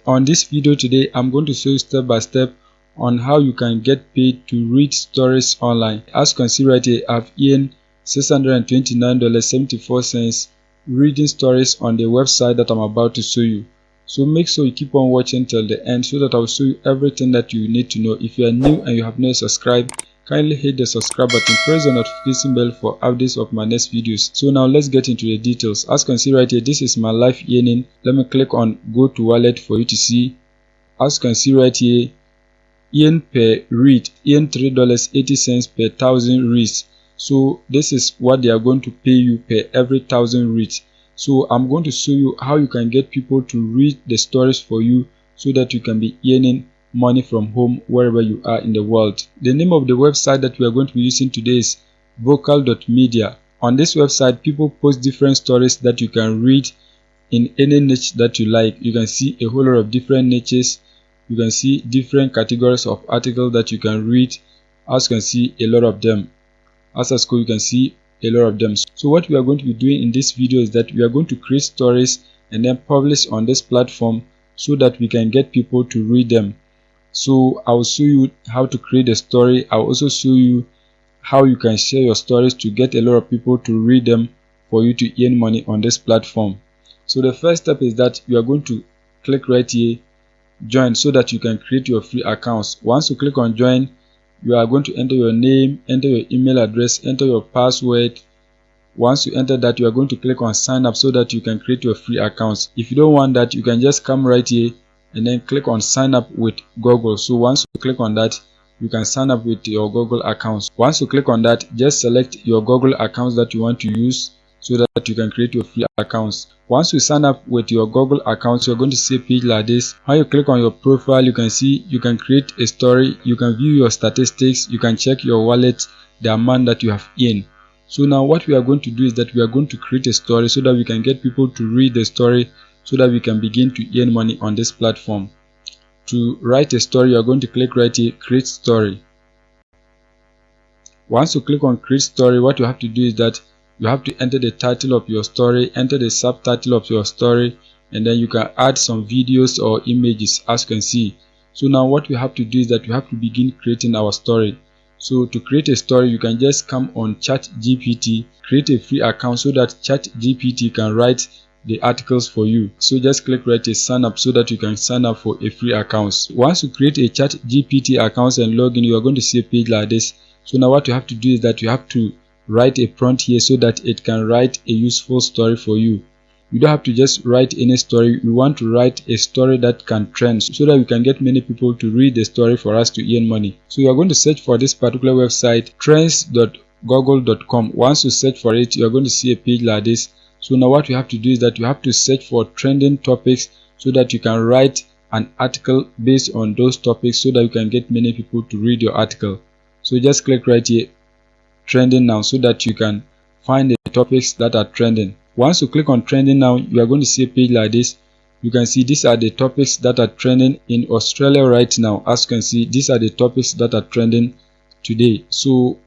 on this video today, I'm going to show you step by step on how you can get paid to read stories online. As you can see right here, I've earned $629.74 reading stories on the website that I'm about to show you. So make sure you keep on watching till the end so that I'll show you everything that you need to know. If you are new and you have not subscribed, kindly hit the subscribe button, press the notification bell for updates of my next videos. So now let's get into the details. As you can see right here, this is my live earning. Let me click on go to wallet for you to see. As you can see right here, earn per read, earn $3.80 per 1,000 reads. So this is what they are going to pay you per every 1,000 reads. So I'm going to show you how you can get people to read the stories for you so that you can be earning money from home wherever you are in the world. The name of the website that we are going to be using today is vocal.media. On this website, people post different stories that you can read in any niche that you like. You can see a whole lot of different niches. You can see different categories of articles that you can read. As you can see, a lot of them. As a school, you can see a lot of them. So what we are going to be doing in this video is that we are going to create stories and then publish on this platform so that we can get people to read them. So I'll show you how to create a story. I'll also show you how you can share your stories to get a lot of people to read them for you to earn money on this platform. So the first step is that you are going to click right here, join, so that you can create your free accounts. Once you click on join, you are going to enter your name, enter your email address, enter your password. Once you enter that, you are going to click on sign up so that you can create your free accounts. If you don't want that, you can just come right here and then click on sign up with Google. So once you click on that, you can sign up with your Google accounts. Once you click on that, just select your Google accounts that you want to use so that you can create your free accounts. Once you sign up with your Google accounts, you're going to see a page like this. When you click on your profile, you can see you can create a story, you can view your statistics, you can check your wallet, the amount that you have earned. So now what we are going to do is that we are going to create a story so that we can get people to read the story so that we can begin to earn money on this platform. To write a story, you are going to click right here, create story. Once you click on create story, what you have to do is that you have to enter the title of your story, enter the subtitle of your story, and then you can add some videos or images, as you can see. So now what we have to do is that we have to begin creating our story. So to create a story, you can just come on ChatGPT, create a free account so that ChatGPT can write the articles for you. So just click right here, sign up, so that you can sign up for a free account. Once you create a ChatGPT account and log in, you are going to see a page like this. So now what you have to do is that you have to write a prompt here so that it can write a useful story for you. You don't have to just write any story. We want to write a story that can trend so that we can get many people to read the story for us to earn money. So you are going to search for this particular website, trends.google.com. Once you search for it, you are going to see a page like this. So now what you have to do is that you have to search for trending topics so that you can write an article based on those topics so that you can get many people to read your article. So just click right here, trending now, so that you can find the topics that are trending. Once you click on trending now, you are going to see a page like this. You can see these are the topics that are trending in Australia right now. As you can see, these are the topics that are trending today. So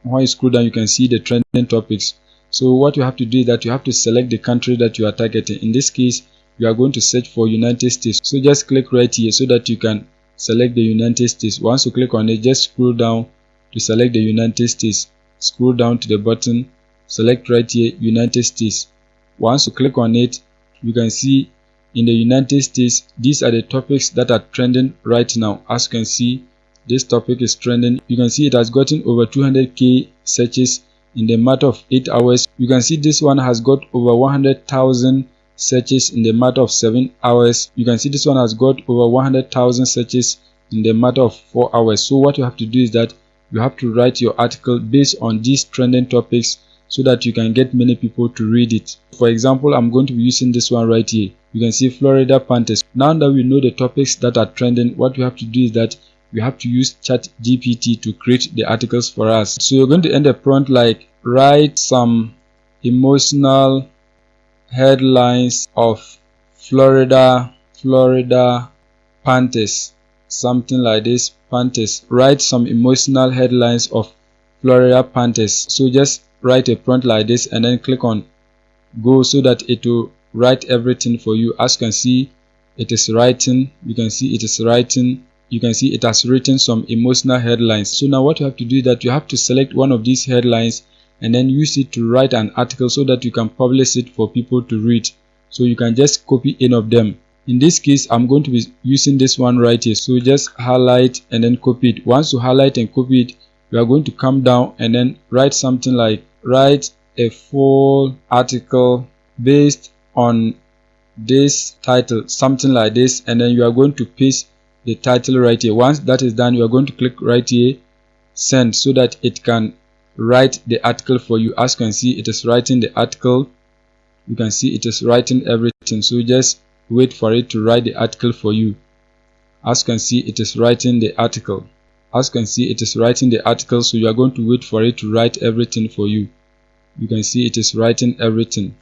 when you scroll down, you can see the trending topics. So what you have to do is that you have to select the country that you are targeting. In this case, you are going to search for United States. So just click right here so that you can select the United States. Once you click on it, just scroll down to select the United States. Scroll down to the bottom, select right here United States. Once you click on it, you can see in the United States, these are the topics that are trending right now. As you can see, this topic is trending. You can see it has gotten over 200k searches in the matter of 8 hours. You can see this one has got over 100,000 searches in the matter of 7 hours. You can see this one has got over 100,000 searches in the matter of 4 hours. So what you have to do is that you have to write your article based on these trending topics so that you can get many people to read it. For example, I'm going to be using this one right here. You can see Florida Panthers. Now that we know the topics that are trending, what we have to do is that we have to use ChatGPT to create the articles for us. So you're going to enter a prompt like write some emotional headlines of Florida Panthers, something like this. Panthers, write some emotional headlines of Florida Panthers. So just write a prompt like this and then click on go so that it will write everything for you. As you can see, it is writing, you can see it is writing, you can see it has written some emotional headlines. So now what you have to do is that you have to select one of these headlines and then use it to write an article so that you can publish it for people to read. So you can just copy any of them. In this case, I'm going to be using this one right here. So just highlight and then copy it. Once you highlight and copy it, you are going to come down and then write something like, write a full article based on this title, something like this, and then you are going to paste the title right here. Once that is done, you are going to click right here, send, so that it can write the article for you. As you can see, it is writing the article. You can see it is writing everything, so just wait for it to write the article for you. As you can see, it is writing the article. As you can see, it is writing the article, so you are going to wait for it to write everything for you. You can see it is writing everything,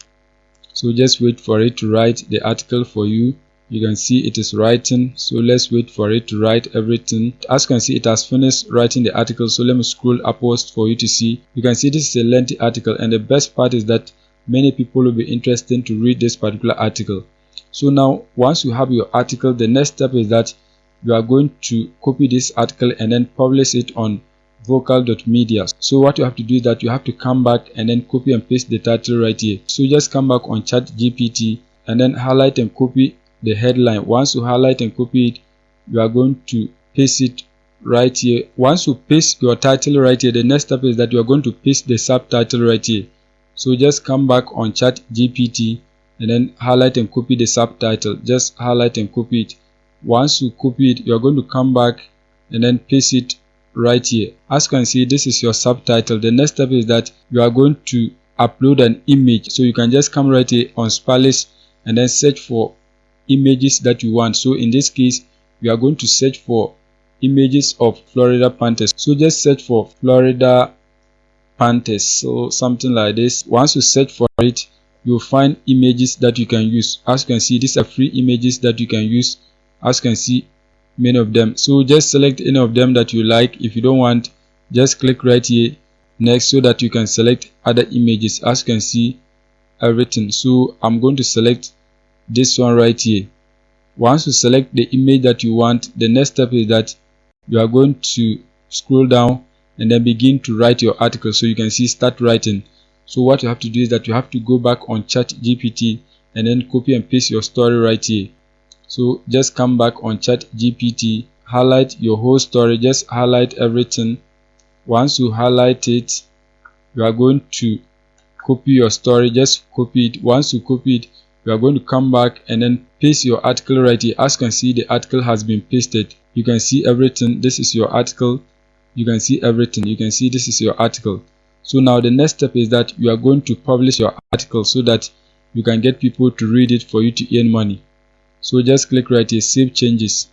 so just wait for it to write the article for you. You can see it is writing, so let's wait for it to write everything. As you can see, it has finished writing the article, so let me scroll upwards for you to see. You can see this is a lengthy article, and the best part is that many people will be interested to read this particular article. So now once you have your article, the next step is that you are going to copy this article and then publish it on vocal.media. So what you have to do is that you have to come back and then copy and paste the title right here. So just come back on ChatGPT and then highlight and copy the headline. Once you highlight and copy it, you are going to paste it right here. Once you paste your title right here, the next step is that you are going to paste the subtitle right here. So just come back on ChatGPT and then highlight and copy the subtitle. Just highlight and copy it. Once you copy it, you are going to come back and then paste it right here. As you can see, this is your subtitle. The next step is that you are going to upload an image. So you can just come right here on Sparlish and then search for images that you want. So in this case, we are going to search for images of Florida Panthers. So just search for Florida Panthers, so something like this. Once you search for it, you'll find images that you can use. As you can see, these are free images that you can use. As you can see, many of them. So just select any of them that you like. If you don't want, just click right here next, so that you can select other images. As you can see, everything. So I'm going to select this one right here. Once you select the image that you want, the next step is that you are going to scroll down and then begin to write your article. So you can see start writing. So what you have to do is that you have to go back on ChatGPT and then copy and paste your story right here. So just come back on ChatGPT, highlight your whole story, just highlight everything. Once you highlight it, you are going to copy your story. Just copy it. Once you copy it, you are going to come back and then paste your article right here. As you can see, the article has been pasted. You can see everything. This is your article. You can see everything. You can see this is your article. So now the next step is that you are going to publish your article so that you can get people to read it for you to earn money. So just click right here, save changes.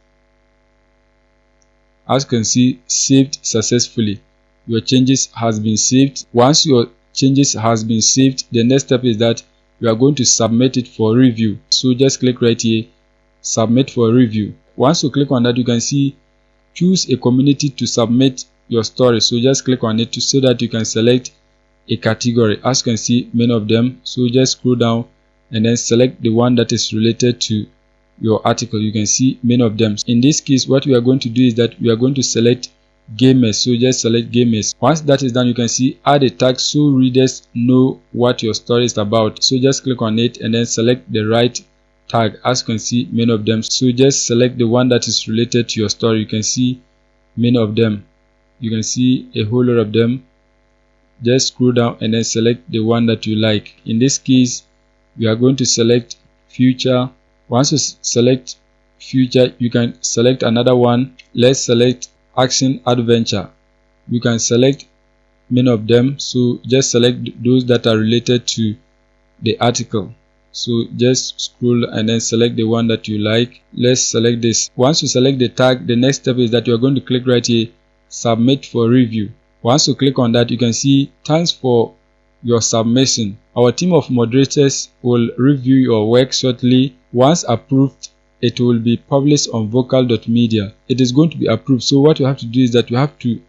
As you can see, saved successfully. Your changes has been saved. Once your changes has been saved, the next step is that you are going to submit it for review. So just click right here, submit for review. Once you click on that, you can see choose a community to submit your story. So just click on it so that you can select a category. As you can see, many of them. So just scroll down and then select the one that is related to your article. You can see many of them. In this case, what we are going to do is that we are going to select gamers. So just select gamers. Once that is done, you can see add a tag so readers know what your story is about. So just click on it and then select the right tag. As you can see, many of them. So just select the one that is related to your story. You can see many of them. You can see a whole lot of them. Just scroll down and then select the one that you like. In this case, we are going to select future. Once you select future, you can select another one. Let's select action adventure. You can select many of them. So just select those that are related to the article. So just scroll and then select the one that you like. Let's select this. Once you select the tag, the next step is that you are going to click right here, submit for review. Once you click on that, you can see thanks for your submission. Our team of moderators will review your work shortly. Once approved, it will be published on vocal.media. It is going to be approved. So what you have to do is that you have to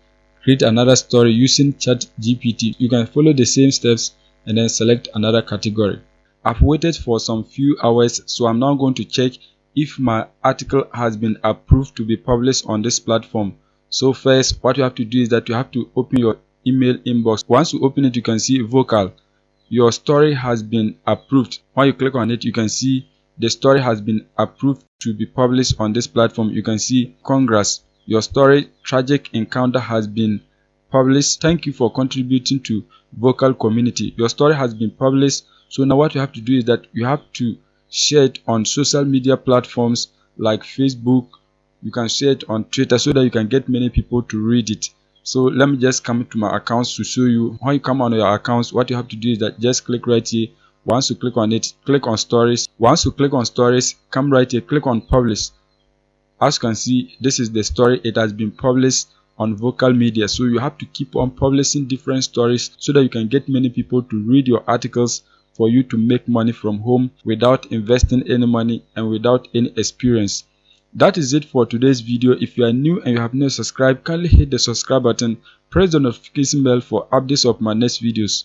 create another story using ChatGPT. You can follow the same steps and then select another category. I've waited for some few hours, so I'm now going to check if my article has been approved to be published on this platform. So first, what you have to do is that you have to open your email inbox. Once you open it, you can see vocal. Your story has been approved. When you click on it, you can see the story has been approved to be published on this platform. You can see, congrats, your story tragic encounter has been published. Thank you for contributing to vocal community. Your story has been published. So now what you have to do is that you have to share it on social media platforms like Facebook. You can share it on Twitter so that you can get many people to read it. So let me just come to my accounts to show you. When you come on your accounts, what you have to do is that just click right here. Once you click on it, click on stories. Once you click on stories, come right here, click on publish. As you can see, this is the story. It has been published on vocal media. So you have to keep on publishing different stories so that you can get many people to read your articles for you to make money from home without investing any money and without any experience. That is it for today's video. If you are new and you have not subscribed, kindly hit the subscribe button, press the notification bell for updates of my next videos.